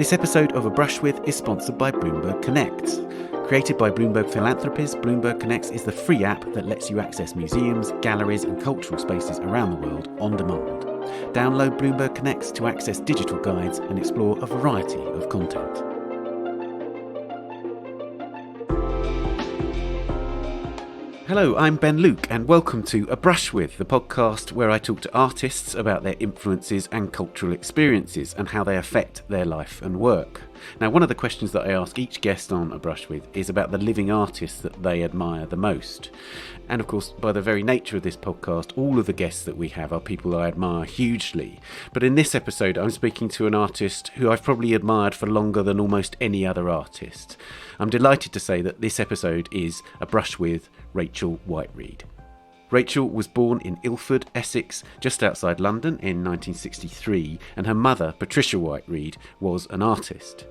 This episode of A Brush With is sponsored by Bloomberg Connects. Created by Bloomberg philanthropists, Bloomberg Connects is the free app that lets you access museums, galleries and cultural spaces around the world on demand. Download Bloomberg Connects to access digital guides and explore a variety of content. Hello, I'm Ben Luke and welcome to A Brush With, the podcast where I talk to artists about their influences and cultural experiences and how they affect their life and work. Now, one of the questions that I ask each guest on A Brush With is about the living artists that they admire the most. And of course, by the very nature of this podcast, all of the guests that we have are people I admire hugely. But in this episode, I'm speaking to an artist who I've probably admired for longer than almost any other artist. I'm delighted to say that this episode is A Brush With Rachel Whiteread. Rachel was born in Ilford, Essex, just outside London in 1963, and her mother, Patricia Whiteread, was an artist.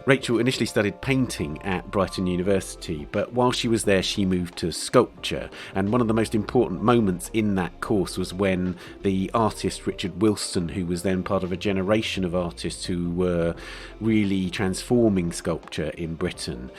Rachel initially studied painting at Brighton University, but while she was there she moved to sculpture, and one of the most important moments in that course was when the artist Richard Wilson, who was then part of a generation of artists who were really transforming sculpture in Britain,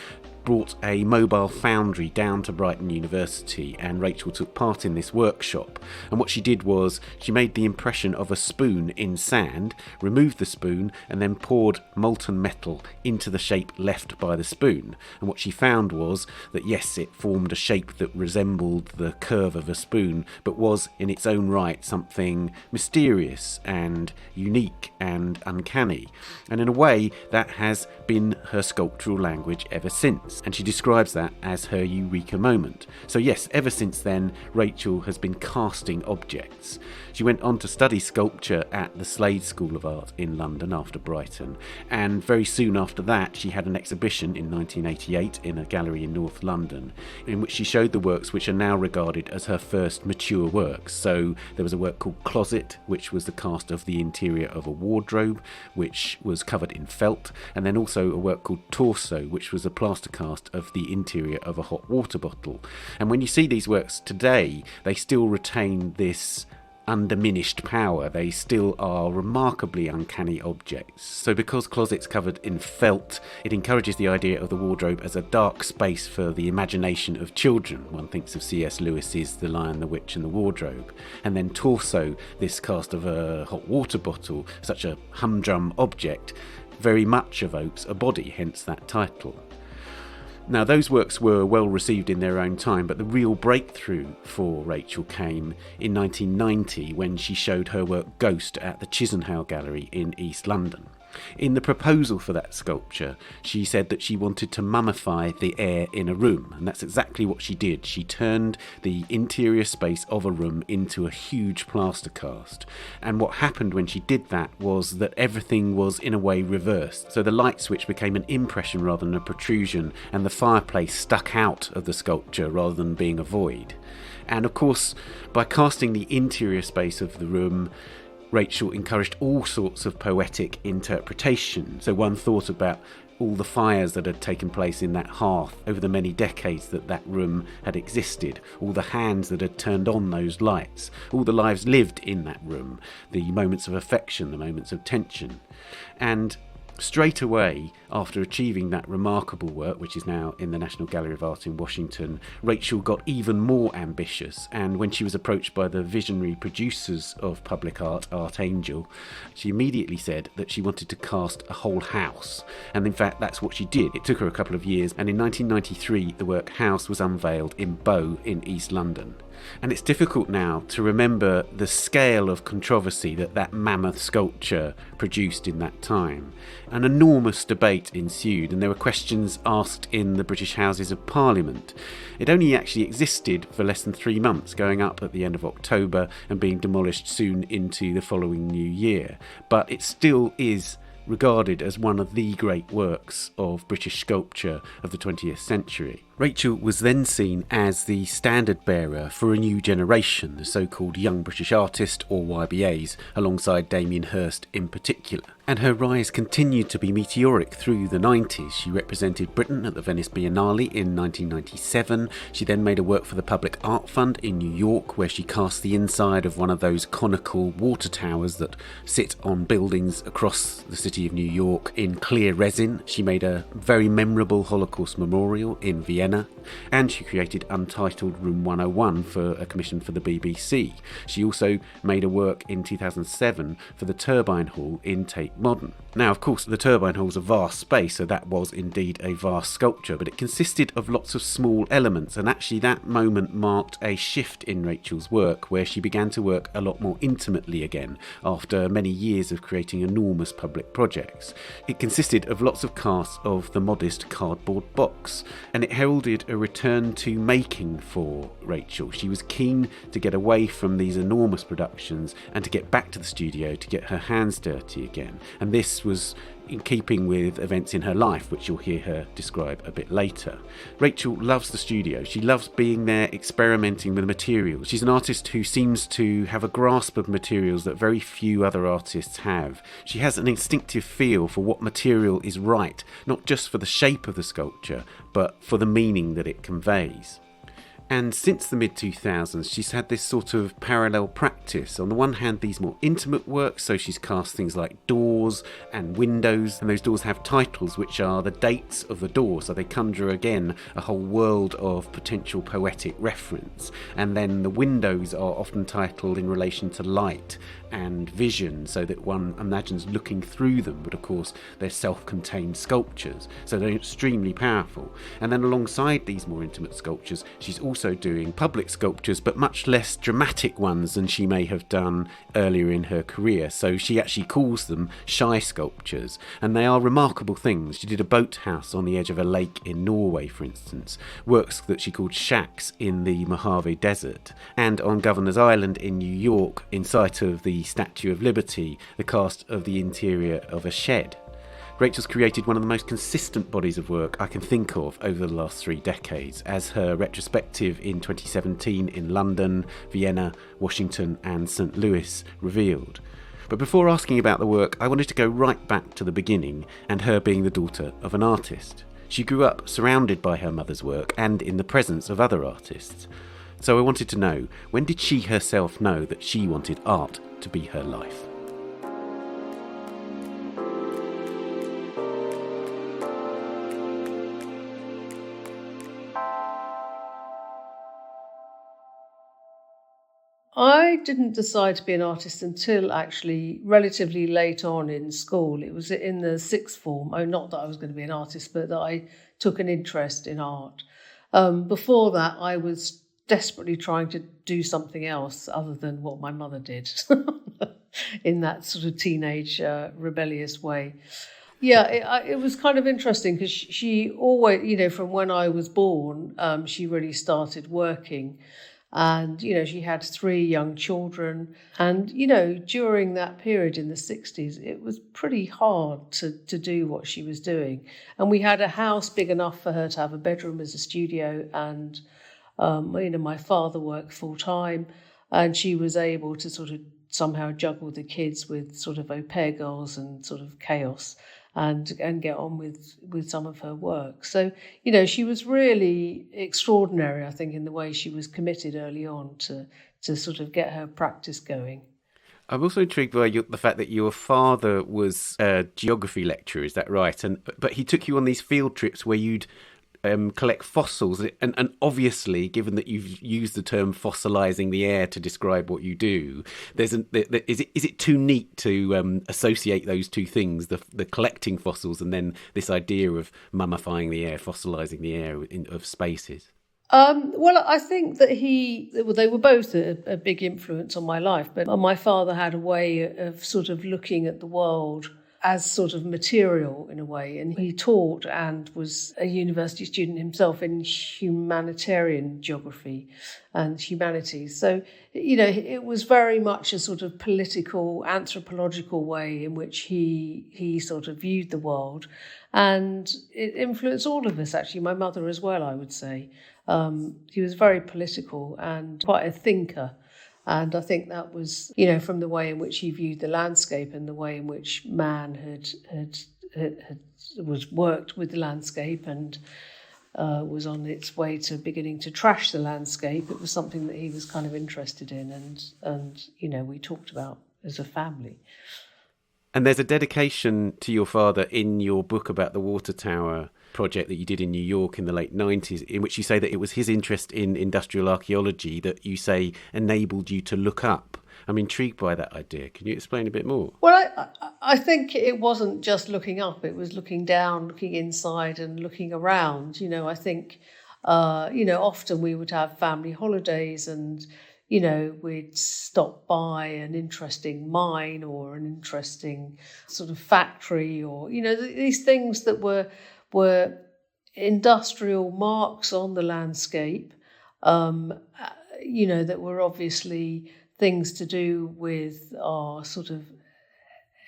brought a mobile foundry down to Brighton University, and Rachel took part in this workshop. And what she did was she made the impression of a spoon in sand, removed the spoon and then poured molten metal into the shape left by the spoon. And what she found was that yes, it formed a shape that resembled the curve of a spoon, but was in its own right something mysterious and unique and uncanny. And in a way that has been her sculptural language ever since. And she describes that as her eureka moment. So yes, ever since then, Rachel has been casting objects. She went on to study sculpture at the Slade School of Art in London after Brighton, and very soon after that she had an exhibition in 1988 in a gallery in North London in which she showed the works which are now regarded as her first mature works. So there was a work called Closet, which was the cast of the interior of a wardrobe, which was covered in felt, and then also a work called Torso, which was a plaster cast of the interior of a hot water bottle. And when you see these works today, they still retain this undiminished power. They still are remarkably uncanny objects. So because Closet's covered in felt, it encourages the idea of the wardrobe as a dark space for the imagination of children. One thinks of C.S. Lewis's The Lion, the Witch and the Wardrobe. And then Torso, this cast of a hot water bottle, such a humdrum object, very much evokes a body, hence that title. Now, those works were well received in their own time, but the real breakthrough for Rachel came in 1990 when she showed her work Ghost at the Chisenhale Gallery in East London. In the proposal for that sculpture, she said that she wanted to mummify the air in a room, and that's exactly what she did. She turned the interior space of a room into a huge plaster cast, and what happened when she did that was that everything was in a way reversed. So the light switch became an impression rather than a protrusion, and the fireplace stuck out of the sculpture rather than being a void. And of course, by casting the interior space of the room, Rachel encouraged all sorts of poetic interpretation. So one thought about all the fires that had taken place in that hearth over the many decades that that room had existed, all the hands that had turned on those lights, all the lives lived in that room, the moments of affection, the moments of tension. And straight away, after achieving that remarkable work, which is now in the National Gallery of Art in Washington, Rachel got even more ambitious, and when she was approached by the visionary producers of public art, Art Angel, she immediately said that she wanted to cast a whole house, and in fact that's what she did. It took her a couple of years, and in 1993 the work House was unveiled in Bow in East London. And it's difficult now to remember the scale of controversy that that mammoth sculpture produced in that time. An enormous debate ensued, and there were questions asked in the British Houses of Parliament. It only actually existed for less than 3 months, going up at the end of October and being demolished soon into the following new year. But it still is regarded as one of the great works of British sculpture of the 20th century. Rachel was then seen as the standard bearer for a new generation, the so-called Young British Artist, or YBAs, alongside Damien Hirst in particular. And her rise continued to be meteoric through the 90s. She represented Britain at the Venice Biennale in 1997. She then made a work for the Public Art Fund in New York, where she cast the inside of one of those conical water towers that sit on buildings across the city of New York in clear resin. She made a very memorable Holocaust memorial in Vienna, and she created Untitled Room 101 for a commission for the BBC. She also made a work in 2007 for the Turbine Hall in Tate Modern. Now, of course, the Turbine Hall's a vast space, so that was indeed a vast sculpture, but it consisted of lots of small elements, and actually that moment marked a shift in Rachel's work, where she began to work a lot more intimately again after many years of creating enormous public projects. It consisted of lots of casts of the modest cardboard box, and it heralded a return to making for Rachel. She was keen to get away from these enormous productions and to get back to the studio to get her hands dirty again. And this was in keeping with events in her life, which you'll hear her describe a bit later. Rachel loves the studio. She loves being there, experimenting with materials. She's an artist who seems to have a grasp of materials that very few other artists have. She has an instinctive feel for what material is right, not just for the shape of the sculpture, but for the meaning that it conveys. And since the mid-2000s, she's had this sort of parallel practice. On the one hand, these more intimate works, so she's cast things like doors and windows, and those doors have titles which are the dates of the door, so they conjure again a whole world of potential poetic reference. And then the windows are often titled in relation to light and vision, so that one imagines looking through them, but of course they're self-contained sculptures, so they're extremely powerful. And then alongside these more intimate sculptures, she's also doing public sculptures, but much less dramatic ones than she may have done earlier in her career, so she actually calls them shy sculptures, and they are remarkable things. She did a boathouse on the edge of a lake in Norway, for instance, works that she called shacks in the Mojave Desert, and on Governor's Island in New York, in sight of the Statue of Liberty, the cast of the interior of a shed. Rachel's created one of the most consistent bodies of work I can think of over the last 3 decades, as her retrospective in 2017 in London, Vienna, Washington and St. Louis revealed. But before asking about the work, I wanted to go right back to the beginning, and her being the daughter of an artist. She grew up surrounded by her mother's work and in the presence of other artists. So I wanted to know, when did she herself know that she wanted art to be her life? I didn't decide to be an artist until actually relatively late on in school. It was in the sixth form. Oh, not that I was going to be an artist, but that I took an interest in art. Before that, I was desperately trying to do something else other than what my mother did in that sort of teenage rebellious way. Yeah, it was kind of interesting because she always, from when I was born, she really started working. And, she had 3 young children. And, during that period in the 60s, it was pretty hard to do what she was doing. And we had a house big enough for her to have a bedroom as a studio. And, my father worked full time, and she was able to sort of somehow juggle the kids with sort of au pair girls and sort of chaos and get on with some of her work. So, she was really extraordinary, I think, in the way she was committed early on to sort of get her practice going. I'm also intrigued by the fact that your father was a geography lecturer, is that right? But he took you on these field trips where you'd collect fossils, and obviously, given that you've used the term fossilising the air to describe what you do, is it too neat to associate those two things, the collecting fossils and then this idea of mummifying the air, fossilising the air of spaces? Well, I think that they were both a big influence on my life, but my father had a way of sort of looking at the world as sort of material in a way. And he taught and was a university student himself in humanitarian geography and humanities. So, it was very much a sort of political, anthropological way in which he sort of viewed the world. And it influenced all of us, actually, my mother as well, I would say. He was very political and quite a thinker. And I think that was, from the way in which he viewed the landscape and the way in which man was worked with the landscape and was on its way to beginning to trash the landscape. It was something that he was kind of interested in and we talked about as a family. And there's a dedication to your father in your book about the water tower project that you did in New York in the late 90s, in which you say that it was his interest in industrial archaeology that you say enabled you to look up. I'm intrigued by that idea. Can you explain a bit more? Well, I think it wasn't just looking up. It was looking down, looking inside and looking around. I think, often we would have family holidays and we'd stop by an interesting mine or an interesting sort of factory or, these things that were industrial marks on the landscape, that were obviously things to do with our sort of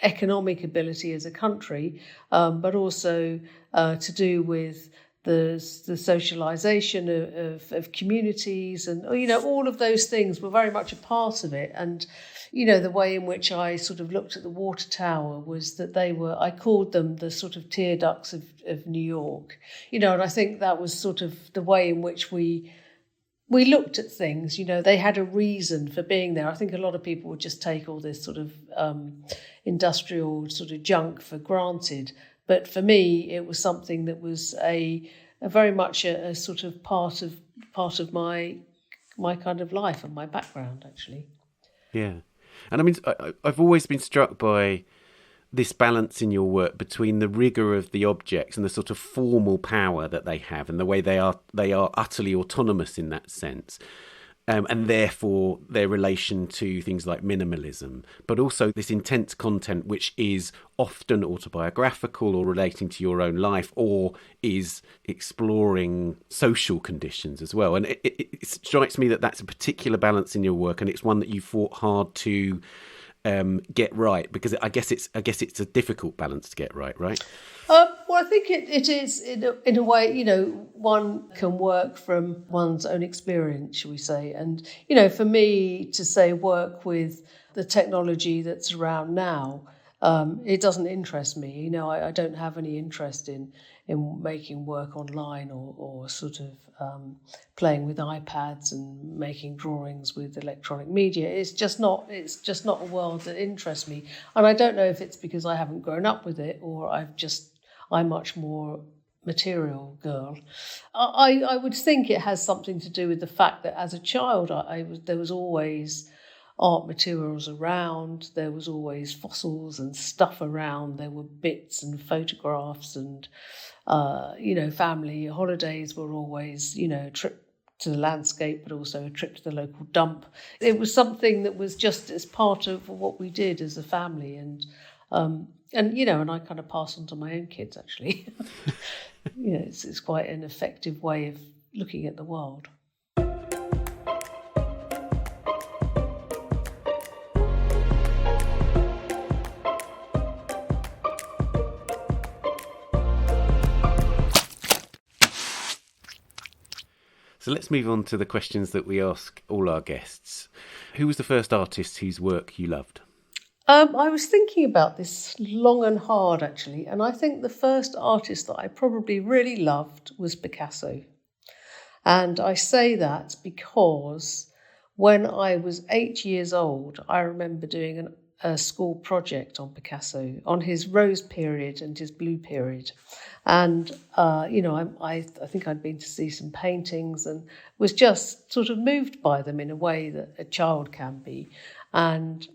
economic ability as a country, but also to do with the socialization of communities and, all of those things were very much a part of it. And, the way in which I sort of looked at the water tower was that I called them the sort of tear ducts of New York, and I think that was sort of the way in which we looked at things. They had a reason for being there. I think a lot of people would just take all this sort of industrial sort of junk for granted. But for me, it was something that was a very much a sort of part of my kind of life and my background, actually. Yeah. And I mean, I've always been struck by this balance in your work between the rigour of the objects and the sort of formal power that they have and the way they are utterly autonomous in that sense. And therefore their relation to things like minimalism, but also this intense content which is often autobiographical or relating to your own life or is exploring social conditions as well. And it strikes me that that's a particular balance in your work, and it's one that you fought hard to get right, because I guess it's a difficult balance to get right? Well, I think it is in a way, one can work from one's own experience, shall we say. And, for me to say work with the technology that's around now, it doesn't interest me. I don't have any interest in making work online or sort of playing with iPads and making drawings with electronic media. It's just not a world that interests me. And I don't know if it's because I haven't grown up with it or I'm much more material girl. I would think it has something to do with the fact that as a child there was always art materials around, there was always fossils and stuff around, there were bits and photographs and, family holidays were always, a trip to the landscape, but also a trip to the local dump. It was something that was just as part of what we did as a family. And I kind of pass on to my own kids, actually. It's quite an effective way of looking at the world. So let's move on to the questions that we ask all our guests. Who was the first artist whose work you loved? I was thinking about this long and hard, actually, and I think the first artist that I probably really loved was Picasso. And I say that because when I was 8 years old, I remember doing a school project on Picasso, on his rose period and his blue period. And, I think I'd been to see some paintings and was just sort of moved by them in a way that a child can be. And,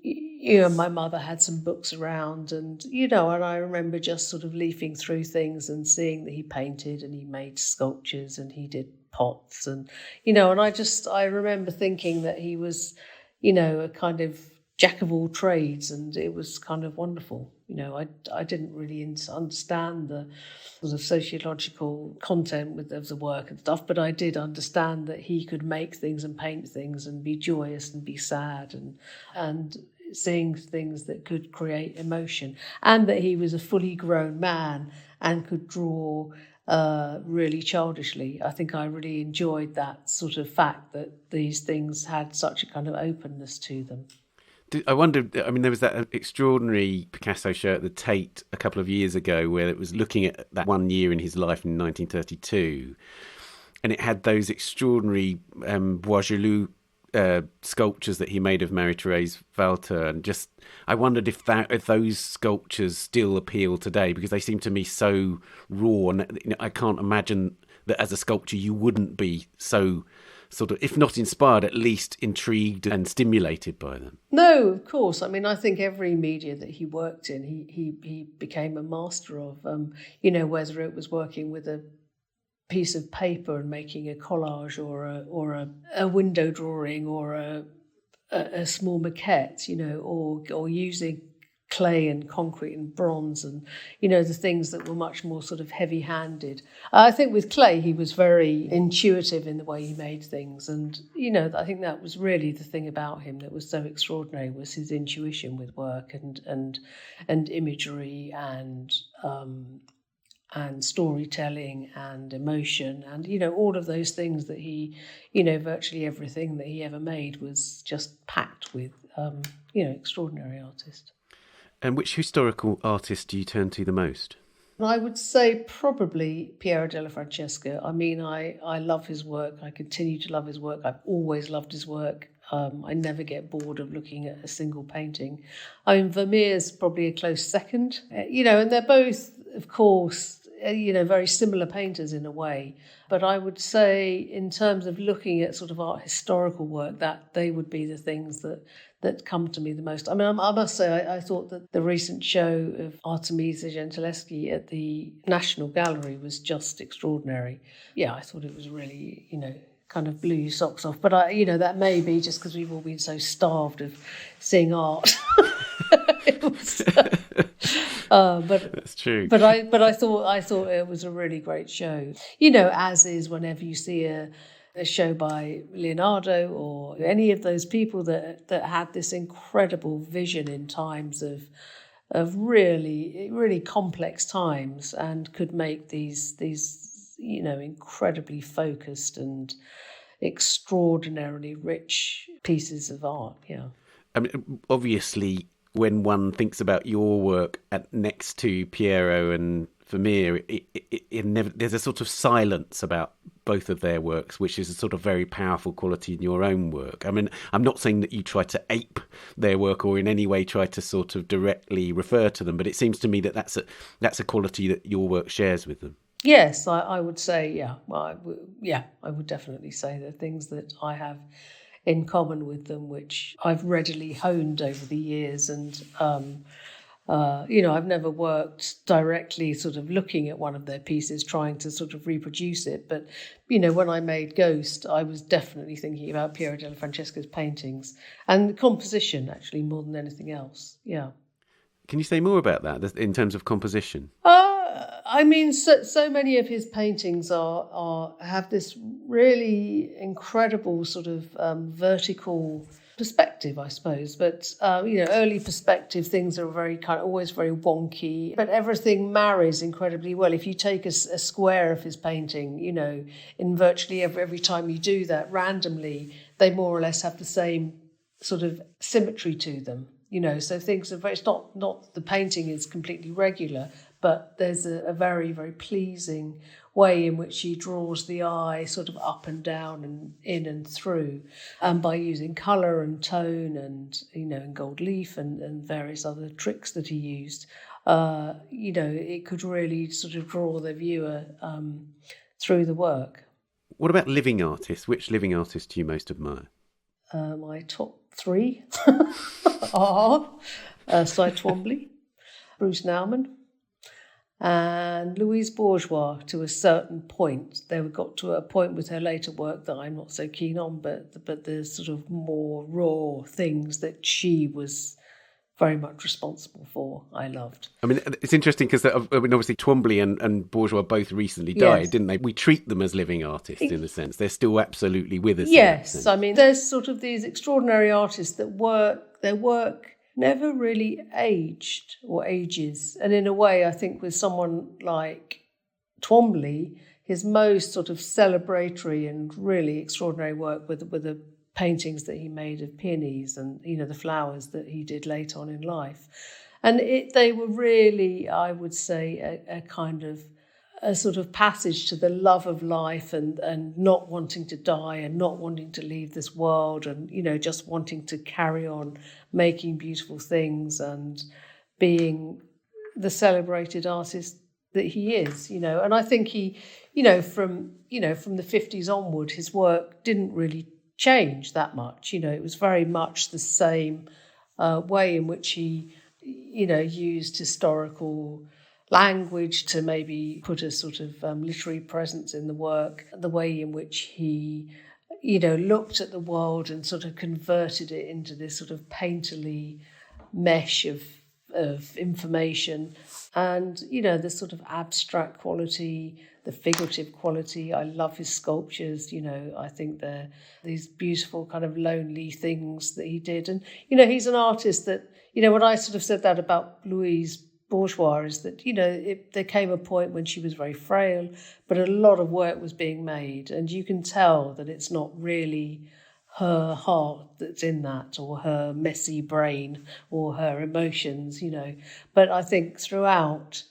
my mother had some books around and I remember just sort of leafing through things and seeing that he painted and he made sculptures and he did pots and, and I remember thinking that he was, a kind of jack of all trades, and it was kind of wonderful. I didn't really understand the sort of sociological content of the work and stuff, but I did understand that he could make things and paint things and be joyous and be sad and seeing things that could create emotion, and that he was a fully grown man and could draw really childishly. I think I really enjoyed that sort of fact that these things had such a kind of openness to them. I wondered, there was that extraordinary Picasso show at the Tate a couple of years ago where it was looking at that one year in his life in 1932, and it had those extraordinary Boisjoli sculptures that he made of Marie-Thérèse Walter, and just I wondered if those sculptures still appeal today, because they seem to me so raw, and I can't imagine that as a sculptor you wouldn't be so sort of, if not inspired, at least intrigued and stimulated by them. No, of course. I think every media that he worked in, he became a master of. Whether it was working with a piece of paper and making a collage, or a window drawing, or a small maquette, or using clay and concrete and bronze, and the things that were much more sort of heavy-handed. I think with clay he was very intuitive in the way he made things, and I think that was really the thing about him that was so extraordinary, was his intuition with work and imagery and storytelling and emotion, and all of those things that he, virtually everything that he ever made was just packed with extraordinary artist. And which historical artist do you turn to the most? I would say probably Piero della Francesca. I love his work. I continue to love his work. I've always loved his work. I never get bored of looking at a single painting. Vermeer's probably a close second. And they're both, of course, very similar painters in a way. But I would say, in terms of looking at sort of art historical work, that they would be the things that come to me the most. I must say, I thought that the recent show of Artemisia Gentileschi at the National Gallery was just extraordinary. Yeah, I thought it was really, kind of blew your socks off. But that may be just because we've all been so starved of seeing art. It was, but that's true. But I thought it was a really great show. As is whenever you see a show by Leonardo or any of those people that had this incredible vision in times of really, really complex times, and could make these incredibly focused and extraordinarily rich pieces of art. Yeah. Obviously, when one thinks about your work next to Piero and Vermeer, there's a sort of silence about both of their works, which is a sort of very powerful quality in your own work. I'm not saying that you try to ape their work or in any way try to sort of directly refer to them, but it seems to me that that's a quality that your work shares with them. Yes, I would say, yeah. Well, I would definitely say the things that I have in common with them, which I've readily honed over the years. And, I've never worked directly sort of looking at one of their pieces, trying to sort of reproduce it. But, when I made Ghost, I was definitely thinking about Piero della Francesca's paintings and the composition, actually, more than anything else. Yeah. Can you say more about that in terms of composition? So many of his paintings have this really incredible sort of vertical perspective, I suppose. But early perspective things are always very wonky, but everything marries incredibly well. If you take a square of his painting, in virtually every time you do that randomly, they more or less have the same sort of symmetry to them. So things are it's not the painting is completely regular, but there's a very, very pleasing way in which he draws the eye sort of up and down and in and through, and by using colour and tone and and gold leaf and various other tricks that he used, it could really sort of draw the viewer through the work. What about living artists? Which living artist do you most admire? My top three are Cy Twombly, Bruce Nauman, And Louise Bourgeois, to a certain point, they got to a point with her later work that I'm not so keen on, but the sort of more raw things that she was very much responsible for, I loved. I mean, it's interesting because, obviously Twombly and Bourgeois both recently died, Yes. didn't they? We treat them as living artists in a sense. They're still absolutely with us. Yes, I mean, there's sort of these extraordinary artists that their work never really aged or ages. And in a way, I think with someone like Twombly, his most sort of celebratory and really extraordinary work with the paintings that he made of peonies and, the flowers that he did later on in life. And they were really, I would say, a kind of a sort of passage to the love of life and not wanting to die and not wanting to leave this world and, just wanting to carry on making beautiful things and being the celebrated artist that he is, And I think he, from the 50s onward, his work didn't really change that much. It was very much the same way in which he, used historical language to maybe put a sort of literary presence in the work, the way in which he, looked at the world and sort of converted it into this sort of painterly mesh of information and, the sort of abstract quality, the figurative quality. I love his sculptures, I think they're these beautiful kind of lonely things that he did. And, he's an artist that, when I sort of said that about Louise Bourgeois is that, there came a point when she was very frail, but a lot of work was being made. And you can tell that it's not really her heart that's in that or her messy brain or her emotions, But I think throughout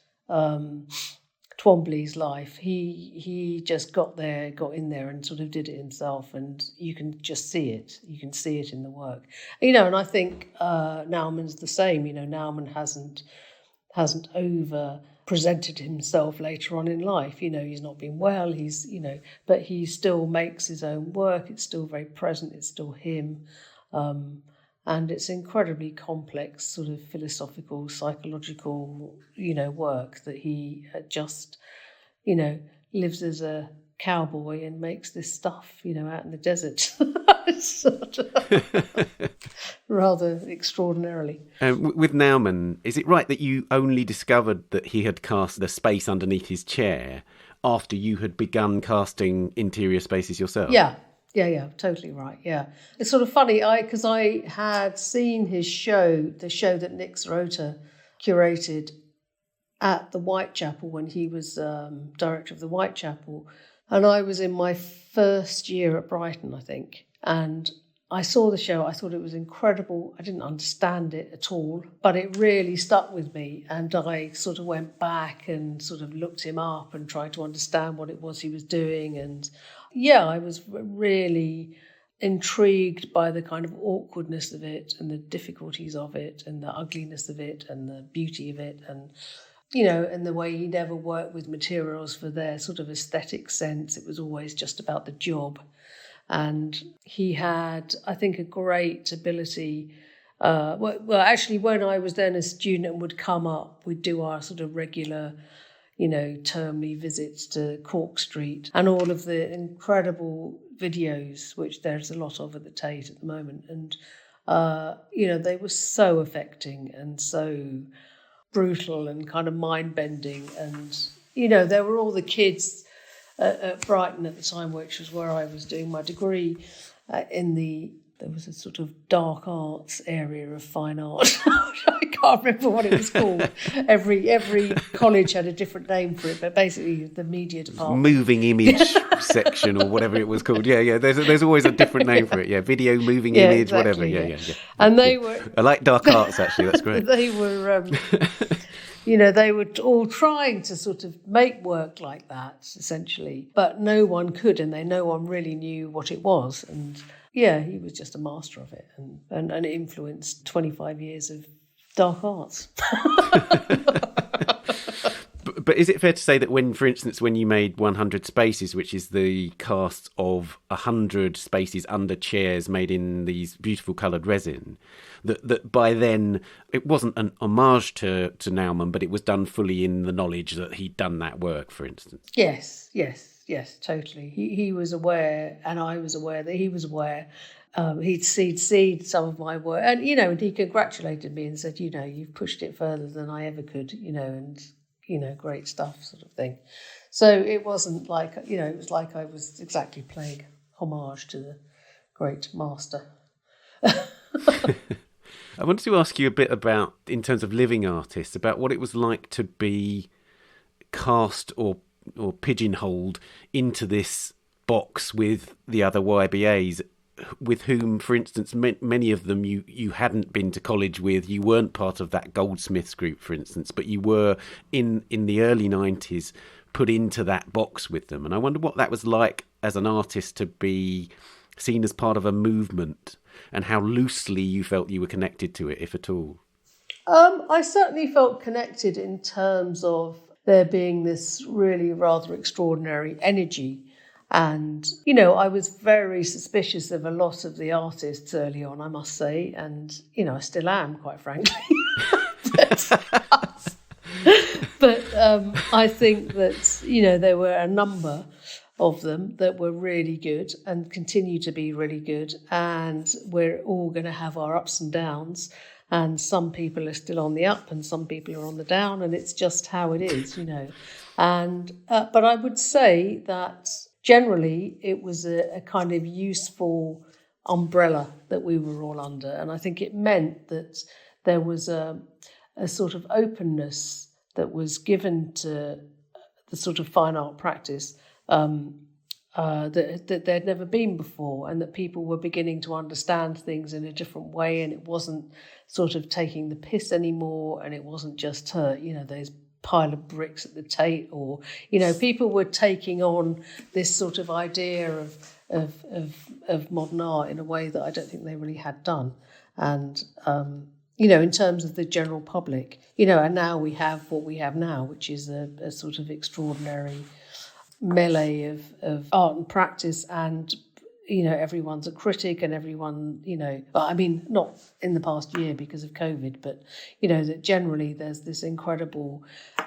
Twombly's life, he just got in there and sort of did it himself, and you can just see it. You can see it in the work, and I think Nauman's the same. Nauman hasn't over presented himself later on in life. He's not been well. He's but he still makes his own work. It's still very present. It's still him. And it's incredibly complex, sort of philosophical, psychological, work that he just, lives as a cowboy and makes this stuff, out in the desert. It's sort of rather extraordinarily. With Nauman, is it right that you only discovered that he had cast the space underneath his chair after you had begun casting interior spaces yourself? Yeah, totally right. Yeah, it's sort of funny because I had seen his show, the show that Nick Sirota curated at the Whitechapel when he was director of the Whitechapel, and I was in my first year at Brighton, I think, and I saw the show. I thought it was incredible. I didn't understand it at all, but it really stuck with me, and I sort of went back and sort of looked him up and tried to understand what it was he was doing. And yeah, I was really intrigued by the kind of awkwardness of it and the difficulties of it and the ugliness of it and the beauty of it, and and the way he never worked with materials for their sort of aesthetic sense. It was always just about the job. And he had, I think, a great ability. Actually, when I was then a student and would come up, we'd do our sort of regular, termly visits to Cork Street and all of the incredible videos, which there's a lot of at the Tate at the moment. And, they were so affecting and so brutal and kind of mind-bending. And, there were all the kids at Brighton at the time, which was where I was doing my degree, there was a sort of dark arts area of fine art. I can't remember what it was called. Every college had a different name for it, but basically the media department. Moving image section or whatever it was called. Yeah. There's always a different name for it. Yeah, video, moving image, exactly, whatever. Yeah. And they were. I like dark arts actually. That's great. They were. They were all trying to sort of make work like that, essentially, but no one could, and no one really knew what it was. And yeah, he was just a master of it, and it influenced 25 years of dark arts. But is it fair to say that when, for instance, when you made 100 Spaces, which is the cast of 100 spaces under chairs made in these beautiful coloured resin, that by then it wasn't an homage to Nauman, but it was done fully in the knowledge that he'd done that work, for instance? Yes, totally. He was aware, and I was aware that he was aware. He'd seen some of my work, and and he congratulated me and said, you've pushed it further than I ever could, and great stuff, sort of thing. So it wasn't like, it was like I was exactly playing homage to the great master. I wanted to ask you a bit about, in terms of living artists, about what it was like to be cast or pigeonholed into this box with the other YBAs, with whom, for instance, many of them you hadn't been to college with. You weren't part of that Goldsmiths group, for instance, but you were in the early 90s put into that box with them. And I wonder what that was like as an artist to be seen as part of a movement, and how loosely you felt you were connected to it, if at all. I certainly felt connected in terms of there being this really rather extraordinary energy. And, I was very suspicious of a lot of the artists early on, I must say. And, I still am, quite frankly. but I think that, there were a number of them that were really good and continue to be really good. And we're all going to have our ups and downs. And some people are still on the up and some people are on the down. And it's just how it is, And but I would say that generally it was a kind of useful umbrella that we were all under. And I think it meant that there was a sort of openness that was given to the sort of fine art practice that there'd never been before, and that people were beginning to understand things in a different way, and it wasn't sort of taking the piss anymore, and it wasn't just those pile of bricks at the Tate, or people were taking on this sort of idea of modern art in a way that I don't think they really had done, and in terms of the general public, and now we have what we have now, which is a sort of extraordinary melee of art and practice, and everyone's a critic, and everyone, I mean, not in the past year because of COVID, but that generally there's this incredible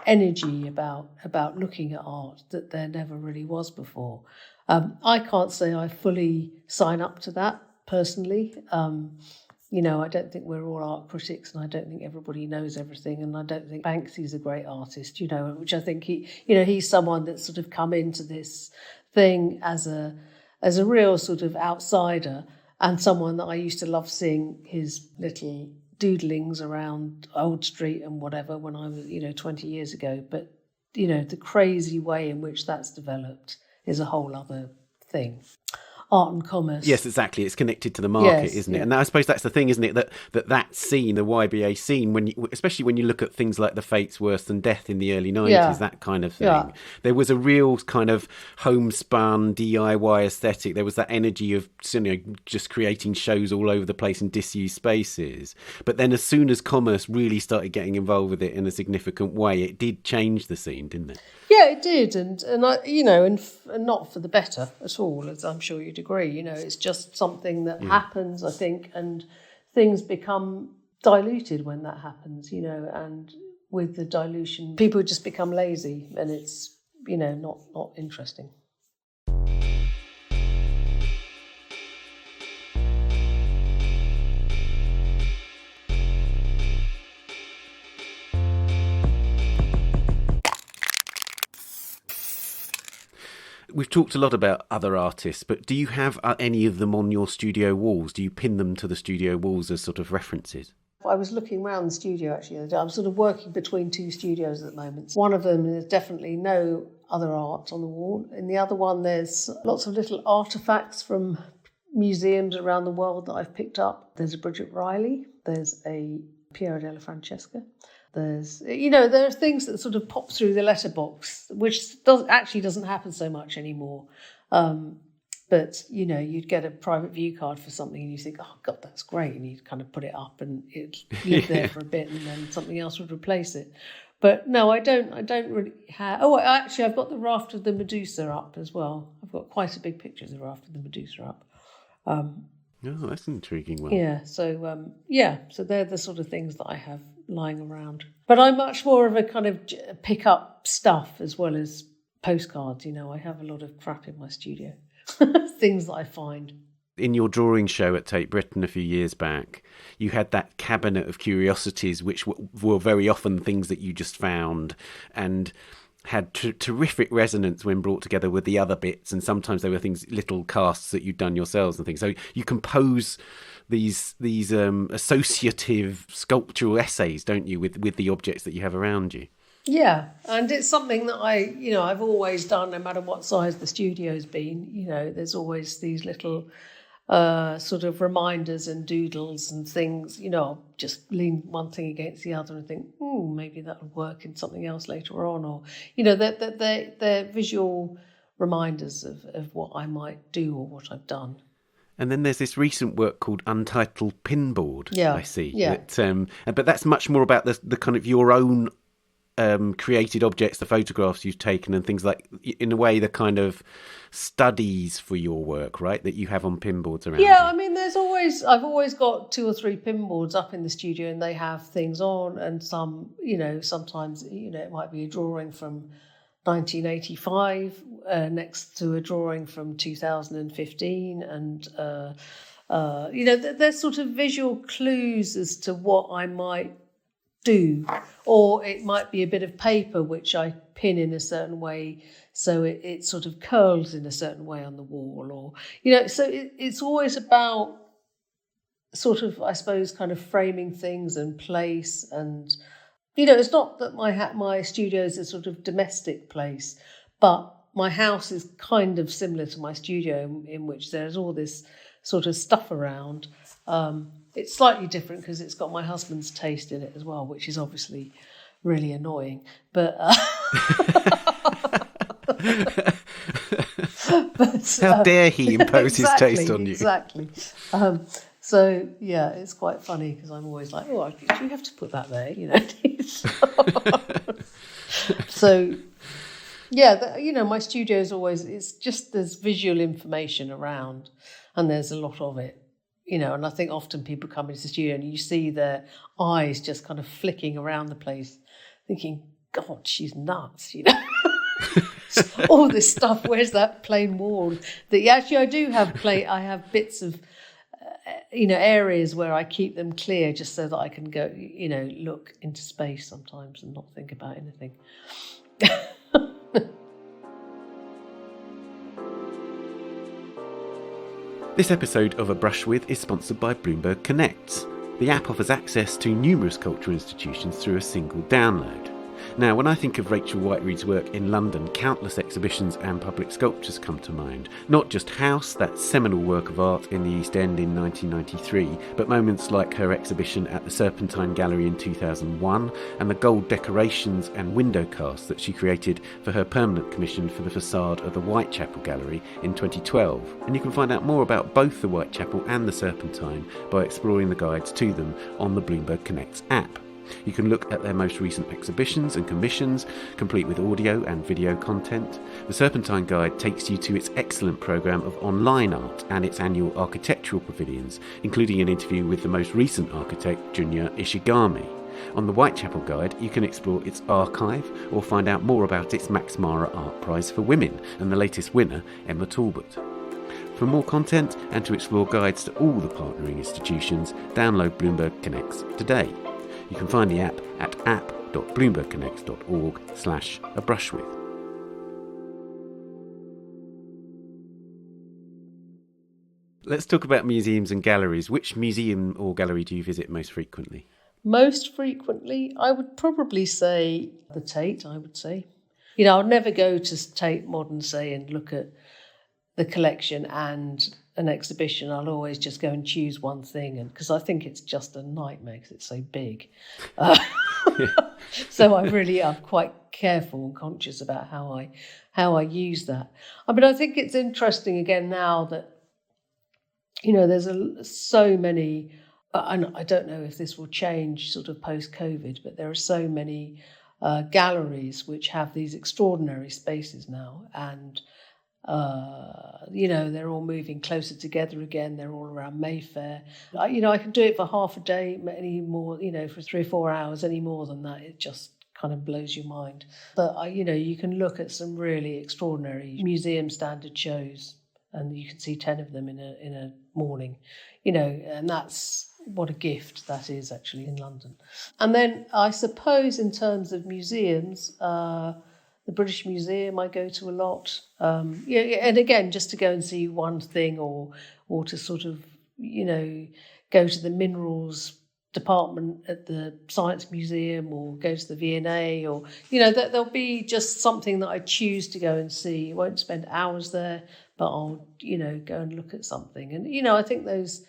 energy about looking at art that there never really was before. I can't say I fully sign up to that personally. I don't think we're all art critics, and I don't think everybody knows everything, and I don't think Banksy's a great artist, which I think he's someone that's sort of come into this thing as a real sort of outsider, and someone that I used to love seeing his little doodlings around Old Street and whatever when I was, 20 years ago. But, the crazy way in which that's developed is a whole other thing. Art and commerce. Yes, exactly. It's connected to the market, isn't it? And I suppose that's the thing, isn't it? That scene, the YBA scene, especially when you look at things like The Fates Worse Than Death in the early 90s, that kind of thing. There was a real kind of homespun DIY aesthetic. There was that energy of just creating shows all over the place in disused spaces. But then as soon as commerce really started getting involved with it in a significant way, it did change the scene, didn't it? Yeah, it did, and I, and not for the better at all, as I'm sure you'd agree. It's just something that happens, I think, and things become diluted when that happens. And with the dilution, people just become lazy, and it's not interesting. We've talked a lot about other artists, but do you have any of them on your studio walls? Do you pin them to the studio walls as sort of references? I was looking around the studio actually the other day. I'm sort of working between two studios at the moment. One of them is definitely no other art on the wall. In the other one, there's lots of little artefacts from museums around the world that I've picked up. There's a Bridget Riley. There's a Piero della Francesca. There's, there are things that sort of pop through the letterbox, which doesn't happen so much anymore. But, you'd get a private view card for something and you think, oh, God, that's great. And you'd kind of put it up and it'd live there for a bit and then something else would replace it. But no, I don't really have... Oh, actually, I've got the Raft of the Medusa up as well. I've got quite a big picture of the Raft of the Medusa up. Oh, that's an intriguing one. Yeah, so so they're the sort of things that I have lying around. But I'm much more of a kind of pick up stuff as well as postcards. I have a lot of crap in my studio, things that I find. In your drawing show at Tate Britain a few years back, you had that cabinet of curiosities, which were very often things that you just found and had terrific resonance when brought together with the other bits. And sometimes they were things, little casts that you'd done yourselves and things. So you compose these associative sculptural essays, don't you, with the objects that you have around you? Yeah, and it's something that I've always done, no matter what size the studio's been. There's always these little sort of reminders and doodles and things. I'll just lean one thing against the other and think, maybe that'll work in something else later on. Or, they're visual reminders of what I might do or what I've done. And then there's this recent work called Untitled Pin Board, I see. Yeah. But that's much more about the kind of your own created objects, the photographs you've taken and things like, in a way, the kind of studies for your work, right, that you have on pin boards around you. I mean, I've always got 2 or 3 pin boards up in the studio and they have things on, and some, sometimes, it might be a drawing from 1985 next to a drawing from 2015, and there's sort of visual clues as to what I might do, or it might be a bit of paper which I pin in a certain way so it sort of curls in a certain way on the wall, or so it's always about sort of, I suppose, kind of framing things and place. And it's not that my studio is a sort of domestic place, but my house is kind of similar to my studio in which there's all this sort of stuff around. It's slightly different because it's got my husband's taste in it as well, which is obviously really annoying. But, how dare he impose his taste on you? Exactly. So yeah, it's quite funny because I'm always like, do you have to put that there? So yeah, my studio is always, it's just there's visual information around, and there's a lot of it. And I think often people come into the studio and you see their eyes just kind of flicking around the place, thinking, God, she's nuts, all this stuff. Where's that plain wall? Actually, I do have I have bits of, areas where I keep them clear just so that I can go, look into space sometimes and not think about anything. This episode of A Brush With is sponsored by Bloomberg Connects. The app offers access to numerous cultural institutions through a single download. Now, when I think of Rachel Whiteread's work in London, countless exhibitions and public sculptures come to mind. Not just House, that seminal work of art in the East End in 1993, but moments like her exhibition at the Serpentine Gallery in 2001, and the gold decorations and window casts that she created for her permanent commission for the facade of the Whitechapel Gallery in 2012. And you can find out more about both the Whitechapel and the Serpentine by exploring the guides to them on the Bloomberg Connects app. You can look at their most recent exhibitions and commissions, complete with audio and video content. The Serpentine Guide takes you to its excellent programme of online art and its annual architectural pavilions, including an interview with the most recent architect, Junya Ishigami. On the Whitechapel Guide, you can explore its archive or find out more about its Max Mara Art Prize for Women and the latest winner, Emma Talbot. For more content and to explore guides to all the partnering institutions, download Bloomberg Connects today. You can find the app at app.bloombergconnects.org/abrushwith. Let's talk about museums and galleries. Which museum or gallery do you visit most frequently? Most frequently, I would probably say the Tate, I would say. I'll never go to Tate Modern, say, and look at the collection and an exhibition. I'll always just go and choose one thing, and because I think it's just a nightmare because it's so big. So I'm quite careful and conscious about how I use that. I mean, I think it's interesting again now that there's so many, and I don't know if this will change sort of post-COVID, but there are so many galleries which have these extraordinary spaces now, and they're all moving closer together again. They're all around Mayfair. I can do it for half a day, any more, for 3 or 4 hours. Any more than that, it just kind of blows your mind. But you can look at some really extraordinary museum standard shows, and you can see 10 of them in a morning, and that's what a gift that is actually in London. And then I suppose in terms of museums, the British Museum I go to a lot. And again, just to go and see one thing, or to sort of, go to the minerals department at the Science Museum, or go to the V&A, or, there'll be just something that I choose to go and see. I won't spend hours there, but I'll, go and look at something. And, I think those,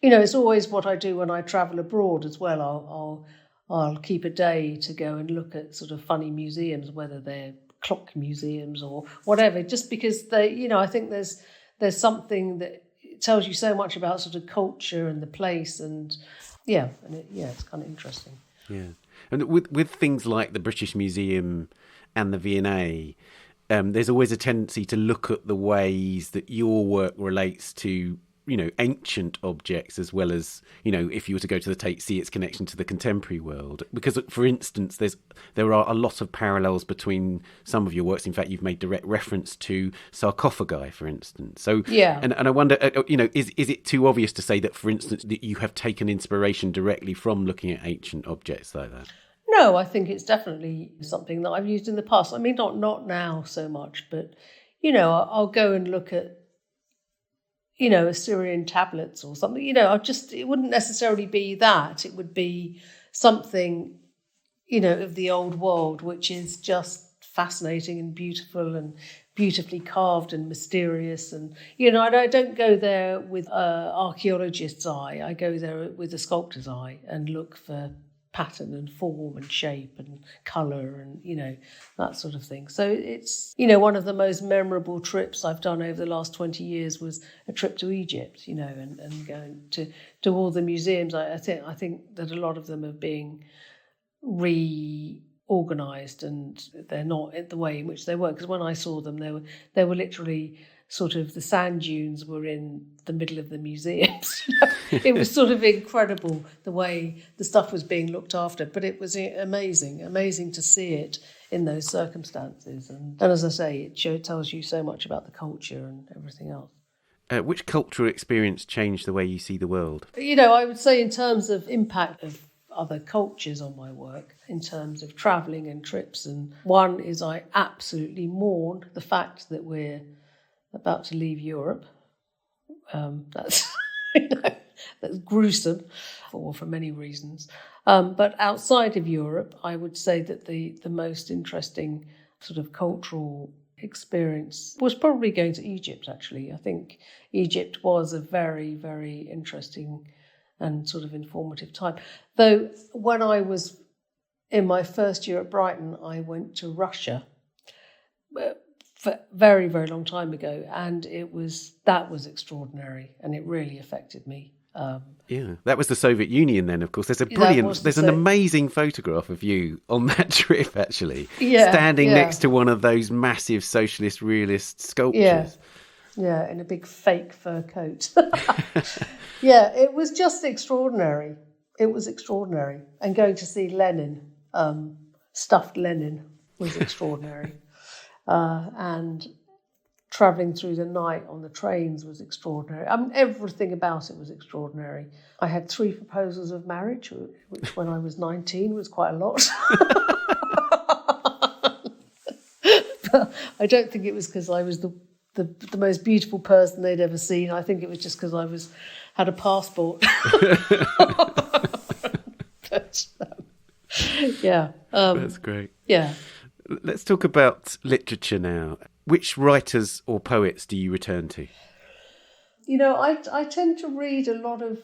it's always what I do when I travel abroad as well. I'll keep a day to go and look at sort of funny museums, whether they're clock museums or whatever, just because they, I think there's something that tells you so much about sort of culture and the place, and it's kind of interesting. Yeah, and with things like the British Museum and the V&A, there's always a tendency to look at the ways that your work relates to ancient objects, as well as, if you were to go to the Tate, see its connection to the contemporary world. Because, for instance, there are a lot of parallels between some of your works. In fact, you've made direct reference to sarcophagi, for instance. So, yeah. And I wonder, is it too obvious to say that, for instance, that you have taken inspiration directly from looking at ancient objects like that? No, I think it's definitely something that I've used in the past. I mean, not now so much, but, I'll go and look at, Assyrian tablets or something, it wouldn't necessarily be that. It would be something, of the old world, which is just fascinating and beautiful and beautifully carved and mysterious. And, I don't go there with an archaeologist's eye. I go there with a sculptor's eye and look for pattern and form and shape and colour and, that sort of thing. So it's, one of the most memorable trips I've done over the last 20 years was a trip to Egypt, and going to all the museums. I think that a lot of them are being reorganised, and they're not in the way in which they were. Because when I saw them, they were literally sort of, the sand dunes were in the middle of the museums. It was sort of incredible the way the stuff was being looked after, but it was amazing to see it in those circumstances. And as I say, it tells you so much about the culture and everything else. Which cultural experience changed the way you see the world? I would say in terms of impact of other cultures on my work, in terms of travelling and trips. And one is, I absolutely mourn the fact that we're about to leave Europe. That's that's gruesome for many reasons. But outside of Europe, I would say that the most interesting sort of cultural experience was probably going to Egypt, actually. I think Egypt was a very, very interesting and sort of informative time. Though when I was in my first year at Brighton, I went to Russia for very, very long time ago, and that was extraordinary, and it really affected me. That was the Soviet Union then, of course. There's an amazing photograph of you on that trip, actually, standing next to one of those massive socialist realist sculptures. Yeah, in a big fake fur coat. Yeah, it was just extraordinary. It was extraordinary. And going to see Lenin, stuffed Lenin, was extraordinary. And travelling through the night on the trains was extraordinary. I mean, everything about it was extraordinary. I had 3 proposals of marriage, which when I was 19 was quite a lot. But I don't think it was because I was the most beautiful person they'd ever seen. I think it was just because I had a passport. But, that's great. Yeah. Let's talk about literature now. Which writers or poets do you return to? I tend to read a lot of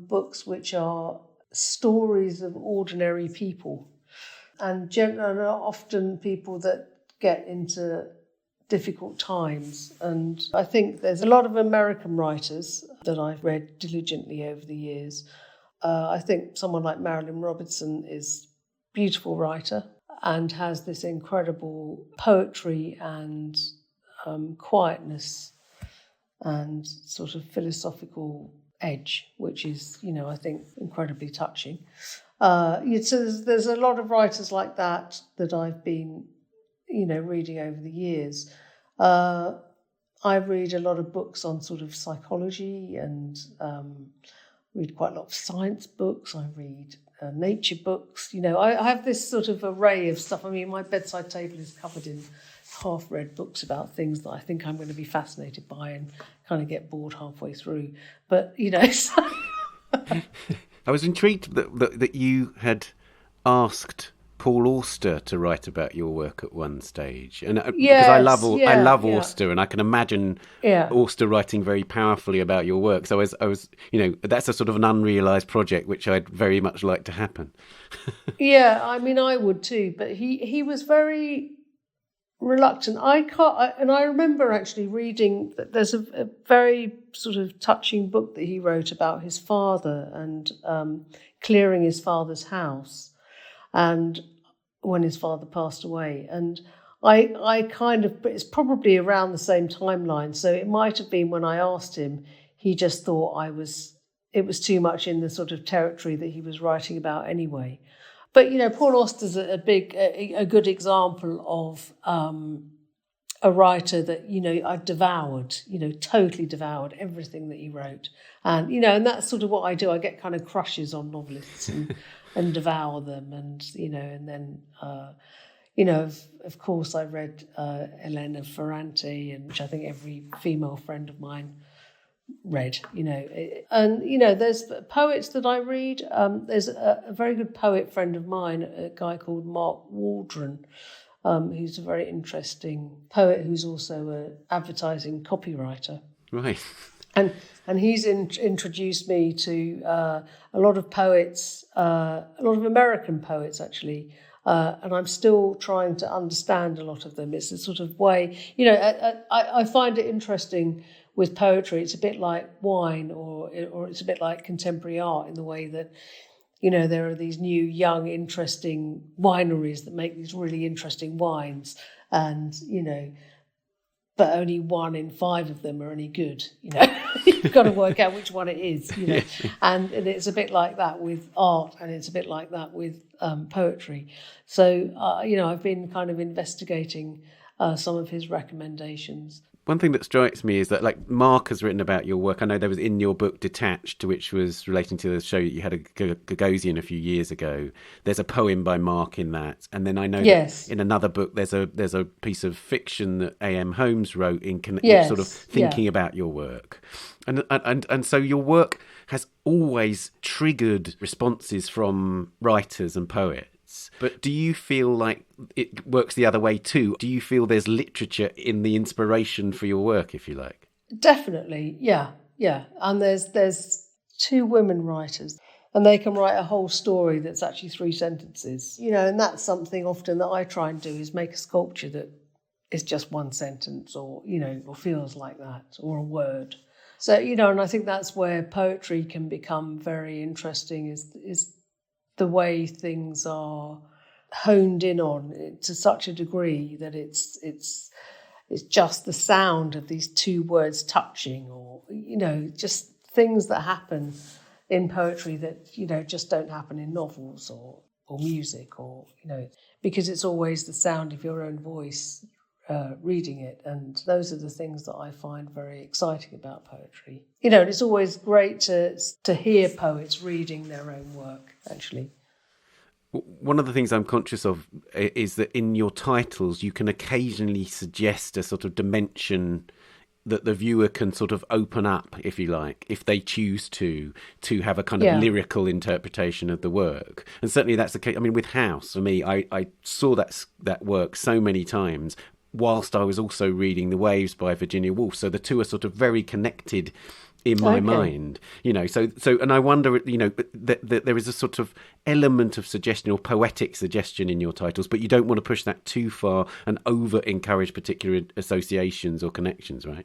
books which are stories of ordinary people, and generally often people that get into difficult times. And I think there's a lot of American writers that I've read diligently over the years. I think someone like Marilyn Robinson is a beautiful writer and has this incredible poetry and quietness and sort of philosophical edge, which is, I think incredibly touching. So there's a lot of writers like that I've been, reading over the years. I read a lot of books on sort of psychology and read quite a lot of science books. I read nature books. I have this sort of array of stuff. I mean, my bedside table is covered in half-read books about things that I think I'm going to be fascinated by and kind of get bored halfway through. But, so... I was intrigued that you had asked Paul Auster to write about your work at one stage, and because I love Auster, and I can imagine Auster writing very powerfully about your work. So I was, that's a sort of an unrealised project which I'd very much like to happen. Yeah, I mean, I would too, but he was very reluctant. I remember actually reading that there's a very sort of touching book that he wrote about his father and clearing his father's house, and when his father passed away. And I kind of, it's probably around the same timeline, so it might have been when I asked him, he just thought it was too much in the sort of territory that he was writing about anyway. But, Paul Auster's a good example of a writer that, I've devoured, totally devoured everything that he wrote. And, and that's sort of what I do. I get kind of crushes on novelists and devour them. And, and then, of course, I read Elena Ferrante, which I think every female friend of mine read, and there's poets that I read. There's a very good poet friend of mine, a guy called Mark Waldron, who's a very interesting poet who's also an advertising copywriter. Right. And he's introduced me to a lot of poets, a lot of American poets actually, and I'm still trying to understand a lot of them. It's a sort of way, I find it interesting. With poetry, it's a bit like wine, or it's a bit like contemporary art in the way that, there are these new, young, interesting wineries that make these really interesting wines, and but only 1 in 5 of them are any good. You've got to work out which one it is. And it's a bit like that with art, and it's a bit like that with poetry. So I've been kind of investigating some of his recommendations. One thing that strikes me is that, like, Mark has written about your work. I know there was in your book Detached, which was relating to the show you had a Gagosian a few years ago. There's a poem by Mark in that, and then I know that in another book there's a piece of fiction that A.M. Holmes wrote in sort of thinking about your work, and so your work has always triggered responses from writers and poets. But do you feel like it works the other way too? Do you feel there's literature in the inspiration for your work, if you like? Definitely, yeah. And there's 2 women writers, and they can write a whole story that's actually 3 sentences. And that's something often that I try and do, is make a sculpture that is just 1 sentence, or or feels like that, or a word. So and I think that's where poetry can become very interesting. Is the way things are honed in on to such a degree that it's just the sound of these 2 words touching, or just things that happen in poetry that just don't happen in novels or music, or because it's always the sound of your own voice reading it. And those are the things that I find very exciting about poetry. And it's always great to hear poets reading their own work, actually. One of the things I'm conscious of is that in your titles you can occasionally suggest a sort of dimension that the viewer can sort of open up, if you like, if they choose to have a kind of lyrical interpretation of the work. And certainly that's the case. I mean, with House, for me, I saw that work so many times whilst I was also reading The Waves by Virginia Woolf. So the 2 are sort of very connected in my mind, so and I wonder, that there is a sort of element of suggestion or poetic suggestion in your titles, but you don't want to push that too far and over encourage particular associations or connections, right?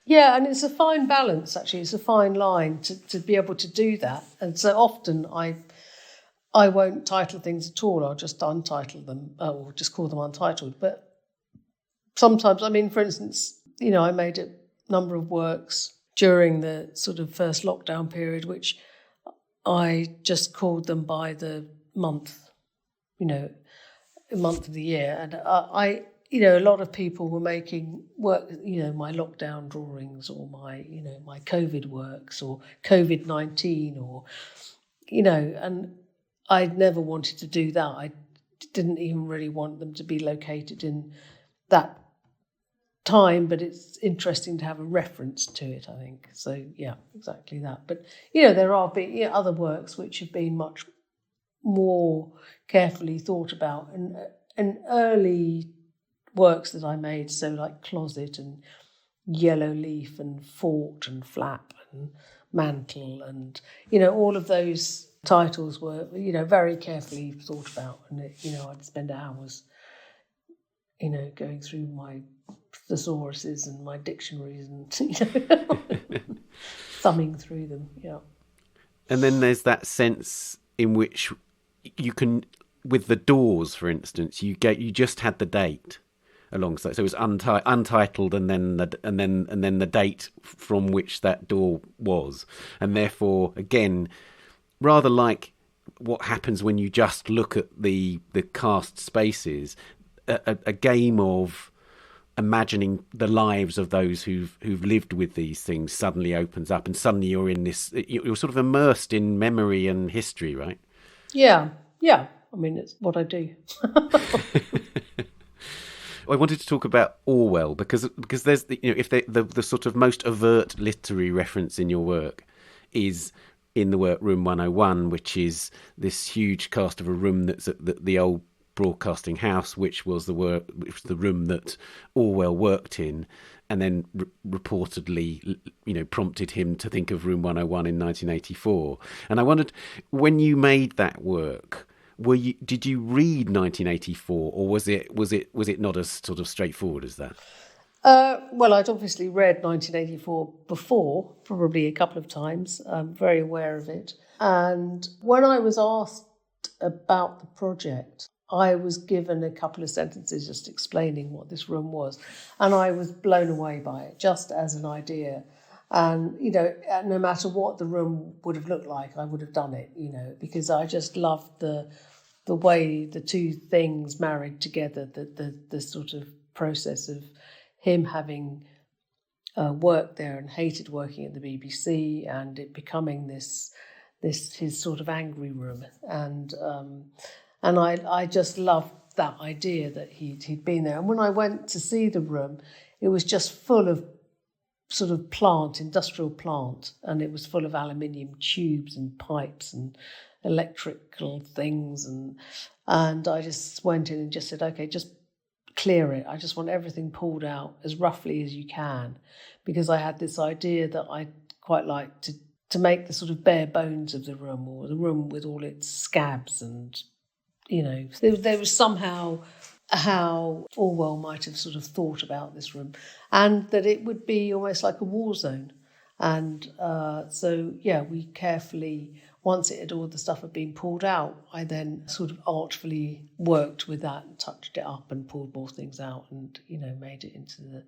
Yeah, and it's a fine balance, actually. It's a fine line to be able to do that. And so often I won't title things at all. I'll just untitle them or just call them untitled. But sometimes, I mean, for instance, I made a number of works during the sort of first lockdown period, which I just called them by the month, month of the year. And a lot of people were making work, my lockdown drawings or my COVID works or COVID-19 or, and I'd never wanted to do that. I didn't even really want them to be located in that time, but it's interesting to have a reference to it, I think. So, yeah, exactly that. But, there are other works which have been much more carefully thought about. And early works that I made, so like Closet and Yellow Leaf and Fort and Flap and Mantle and, all of those titles were, very carefully thought about. And, I'd spend hours, going through my thesauruses and my dictionaries and, thumbing through them, yeah. And then there's that sense in which you can, with the doors, for instance, you just had the date alongside, so it was untitled, and then the date from which that door was, and therefore, again, rather like what happens when you just look at the cast spaces, a game of imagining the lives of those who've lived with these things suddenly opens up, and suddenly you're sort of immersed in memory and history, right? Yeah. I mean, it's what I do. I wanted to talk about Orwell because there's if the sort of most overt literary reference in your work is in the work Room 101, which is this huge cast of a room that's at the old broadcasting house, which was the room that Orwell worked in, and then reportedly, prompted him to think of Room 101 in 1984. And I wondered, when you made that work, did you read 1984, or was it not as sort of straightforward as that? Well, I'd obviously read 1984 before, probably a couple of times. I'm very aware of it. And when I was asked about the project, I was given a couple of sentences just explaining what this room was. And I was blown away by it, just as an idea. And, no matter what the room would have looked like, I would have done it, because I just loved the way the two things married together, the sort of process of him having worked there and hated working at the BBC, and it becoming this his sort of angry room. And I just loved that idea that he'd been there. And when I went to see the room, it was just full of sort of industrial plant, and it was full of aluminium tubes and pipes and electrical things, and I just went in and just said, okay, just clear it. I just want everything pulled out as roughly as you can, because I had this idea that I'd quite like to make the sort of bare bones of the room, or the room with all its scabs, and there was somehow how Orwell might have sort of thought about this room, and that it would be almost like a war zone. And we carefully, once all the stuff had been pulled out, I then sort of artfully worked with that and touched it up and pulled more things out and, made it into the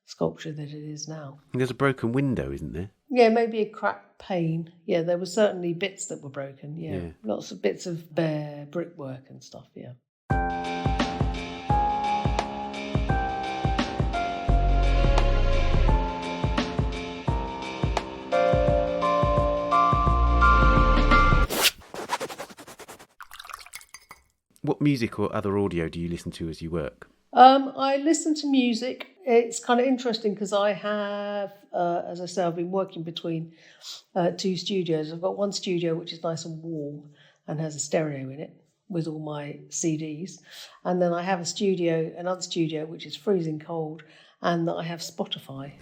sculpture that it is now. There's a broken window, isn't there? Yeah, maybe a cracked pane. Yeah, there were certainly bits that were broken, yeah. Lots of bits of bare brickwork and stuff, yeah. What music or other audio do you listen to as you work? I listen to music. It's kind of interesting because I have, as I say, I've been working between two studios. I've got one studio which is nice and warm and has a stereo in it with all my CDs. And then I have another studio which is freezing cold, and that I have Spotify.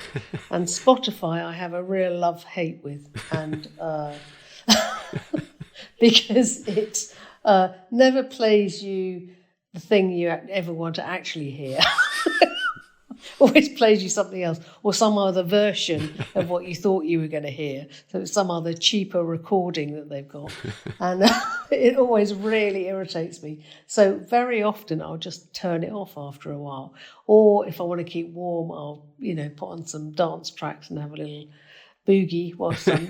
And Spotify I have a real love-hate with, and because it never plays you the thing you ever want to actually hear. always plays you something else or some other version of what you thought you were going to hear. So it's some other cheaper recording that they've got. And it always really irritates me. So very often I'll just turn it off after a while. Or if I want to keep warm, I'll, put on some dance tracks and have a little boogie whilst I'm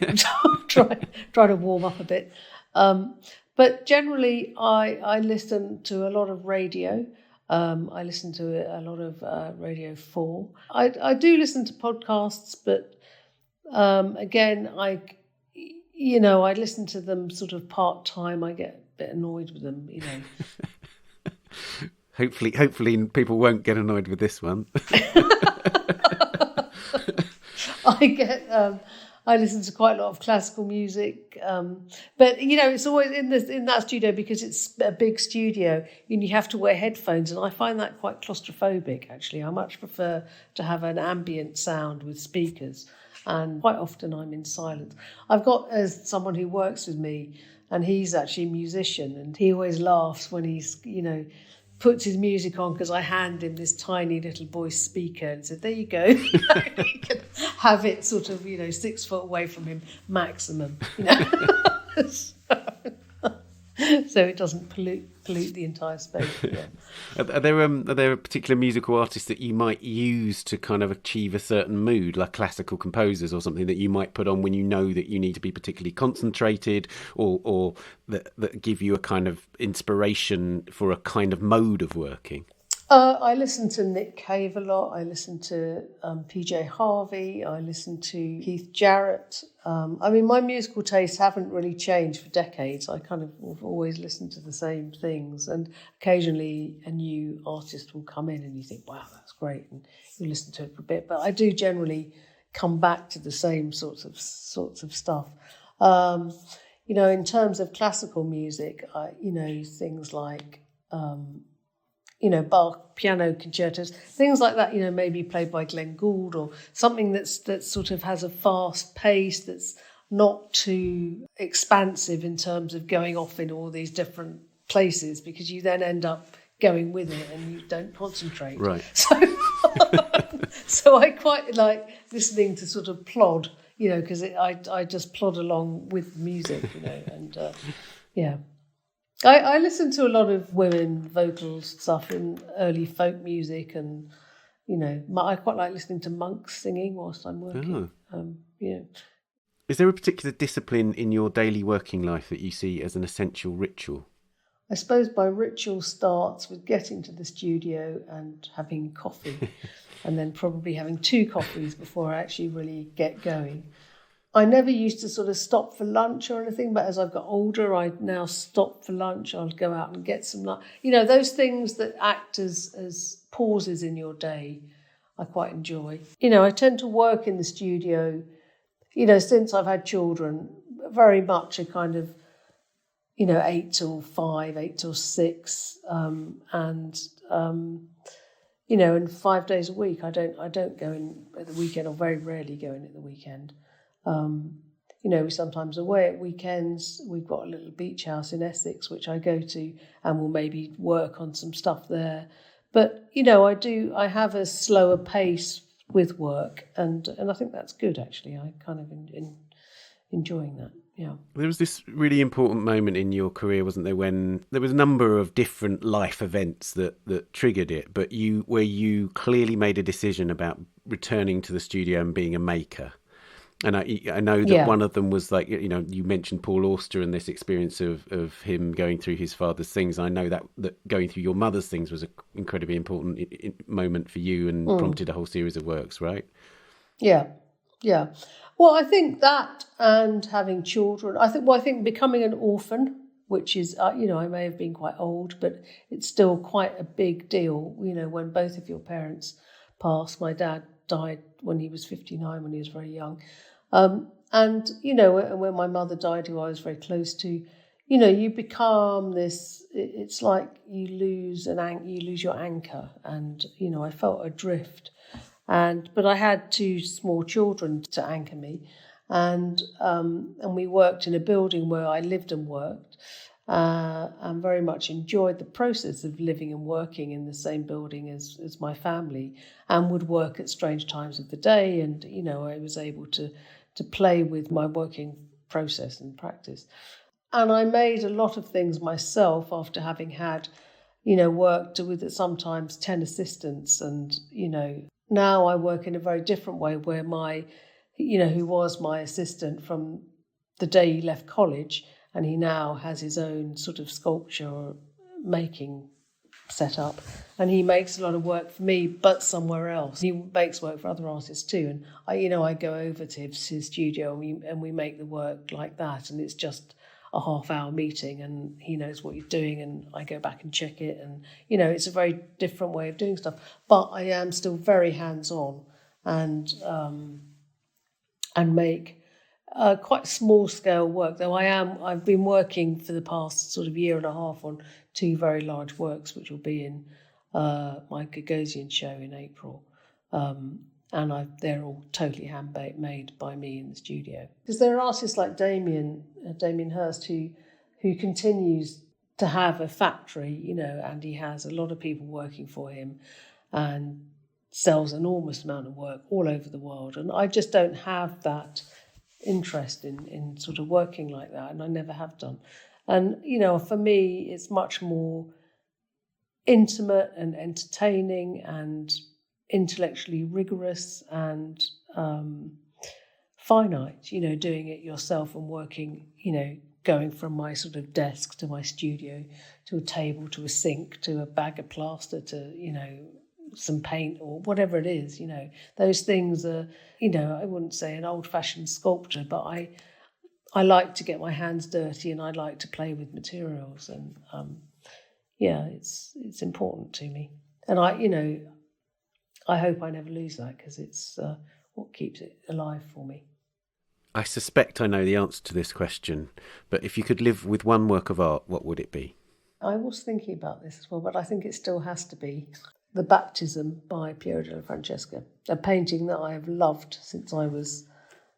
try to warm up a bit. But generally, I listen to a lot of radio. I listen to a lot of Radio 4. I do listen to podcasts, but again, I listen to them sort of part-time. I get a bit annoyed with them, Hopefully people won't get annoyed with this one. I listen to quite a lot of classical music, but it's always in that studio because it's a big studio and you have to wear headphones, and I find that quite claustrophobic. Actually, I much prefer to have an ambient sound with speakers, and quite often I'm in silence. I've got someone who works with me, and he's actually a musician, and he always laughs when he's puts his music on because I hand him this tiny little voice speaker and said, there you go. He can have it sort of, 6 foot away from him maximum, so it doesn't pollute the entire space. Yeah. Are there particular musical artists that you might use to kind of achieve a certain mood, like classical composers or something that you might put on when you know that you need to be particularly concentrated, or that give you a kind of inspiration for a kind of mode of working? I listen to Nick Cave a lot. I listen to PJ Harvey. I listen to Keith Jarrett. My musical tastes haven't really changed for decades. I kind of have always listened to the same things, and occasionally a new artist will come in and you think, wow, that's great, and you listen to it for a bit. But I do generally come back to the same sorts of stuff. In terms of classical music, things like Bach piano concertos, things like that, maybe played by Glenn Gould, or something that sort of has a fast pace, that's not too expansive in terms of going off in all these different places, because you then end up going with it and you don't concentrate. Right. So I quite like listening to sort of plod, because I just plod along with music, and yeah. I listen to a lot of women vocal stuff in early folk music, and I quite like listening to monks singing whilst I'm working. Is there a particular discipline in your daily working life that you see as an essential ritual? I suppose my ritual starts with getting to the studio and having coffee, and then probably having 2 coffees before I actually really get going. I never used to sort of stop for lunch or anything, but as I've got older, I now stop for lunch. I'll go out and get some lunch. Those things that act as pauses in your day, I quite enjoy. I tend to work in the studio, since I've had children, very much a kind of, 8 till 5, 8 till 6, and 5 days a week. I don't go in at the weekend, or very rarely go in at the weekend. We're sometimes away at weekends. We've got a little beach house in Essex, which I go to, and we'll maybe work on some stuff there. But, I have a slower pace with work, and I think that's good, actually. I kind of enjoying that, yeah. There was this really important moment in your career, wasn't there, when there was a number of different life events that triggered it, but where you clearly made a decision about returning to the studio and being a maker. And I know that one of them was like, you mentioned Paul Auster and this experience of him going through his father's things. I know that going through your mother's things was an incredibly important moment for you and prompted a whole series of works, right? Yeah. Well, I think that, and having children, I think becoming an orphan, which is, I may have been quite old, but it's still quite a big deal, when both of your parents pass. My dad died when he was 59, when he was very young. And when my mother died, who I was very close to, you become this, it's like you lose your anchor. And, I felt adrift. But I had 2 small children to anchor me. And we worked in a building where I lived and worked. and very much enjoyed the process of living and working in the same building as my family, and would work at strange times of the day. And, I was able to play with my working process and practice. And I made a lot of things myself after having had, worked with sometimes 10 assistants. And, now I work in a very different way where who was my assistant from the day he left college, and he now has his own sort of sculpture making set up, and he makes a lot of work for me, but somewhere else. He makes work for other artists too, and I go over to his studio and we make the work like that, and it's just a half-hour meeting, and he knows what he's doing, and I go back and check it, and it's a very different way of doing stuff. But I am still very hands-on, and make quite small-scale work. Though I've been working for the past sort of year and a half on 2 very large works, which will be in my Gagosian show in April. And they're all totally handmade by me in the studio. Because there are artists like Damien Hirst, who continues to have a factory, and he has a lot of people working for him and sells an enormous amount of work all over the world. And I just don't have that interest in sort of working like that, and I never have done. And, for me, it's much more intimate and entertaining and intellectually rigorous and finite, doing it yourself and working, going from my sort of desk to my studio to a table to a sink to a bag of plaster to, some paint or whatever it is, those things are, I wouldn't say an old-fashioned sculpture, but I like to get my hands dirty and I like to play with materials, and it's important to me. And I hope I never lose that, because it's what keeps it alive for me. I suspect I know the answer to this question, but if you could live with one work of art, what would it be? I was thinking about this as well, but I think it still has to be The Baptism by Piero della Francesca, a painting that I have loved since I was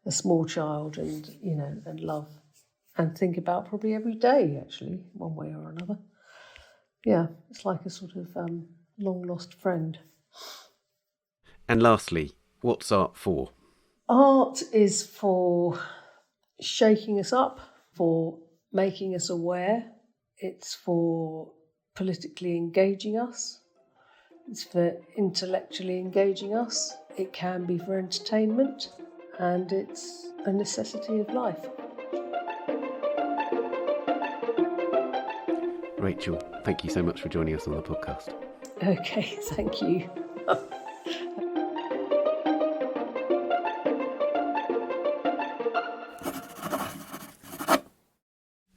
a small child, and, and love and think about probably every day, actually, one way or another. Yeah, it's like a sort of long-lost friend. And lastly, what's art for? Art is for shaking us up, for making us aware. It's for politically engaging us. It's for intellectually engaging us. It can be for entertainment, and it's a necessity of life. Rachel, thank you so much for joining us on the podcast. Okay, thank you.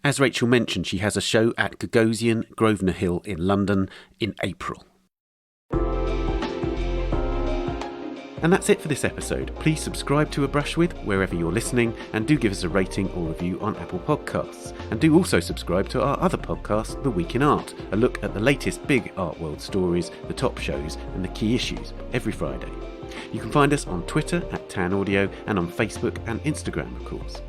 As Rachel mentioned, she has a show at Gagosian, Grosvenor Hill in London in April. And that's it for this episode. Please subscribe to A Brush With wherever you're listening, and do give us a rating or review on Apple Podcasts. And do also subscribe to our other podcast, The Week in Art, a look at the latest big art world stories, the top shows and the key issues, every Friday. You can find us on Twitter @TanAudio and on Facebook and Instagram, of course.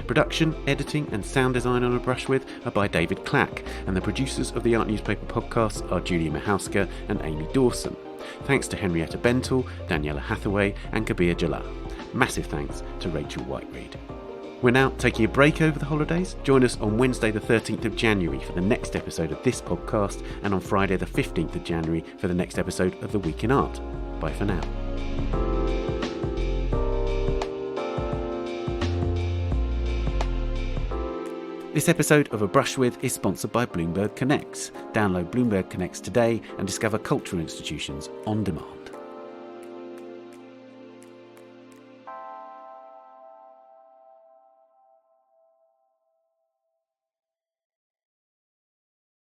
Production, editing and sound design on A Brush With are by David Clack, and the producers of the Art Newspaper podcasts are Julia Mihauska and Amy Dawson. Thanks to Henrietta Bentel, Daniela Hathaway and Kabir Jalal. Massive thanks to Rachel Whiteread. We're now taking a break over the holidays. Join us on Wednesday the 13th of January for the next episode of this podcast, and on Friday the 15th of January for the next episode of The Week in Art. Bye for now. This episode of A Brush With is sponsored by Bloomberg Connects. Download Bloomberg Connects today and discover cultural institutions on demand.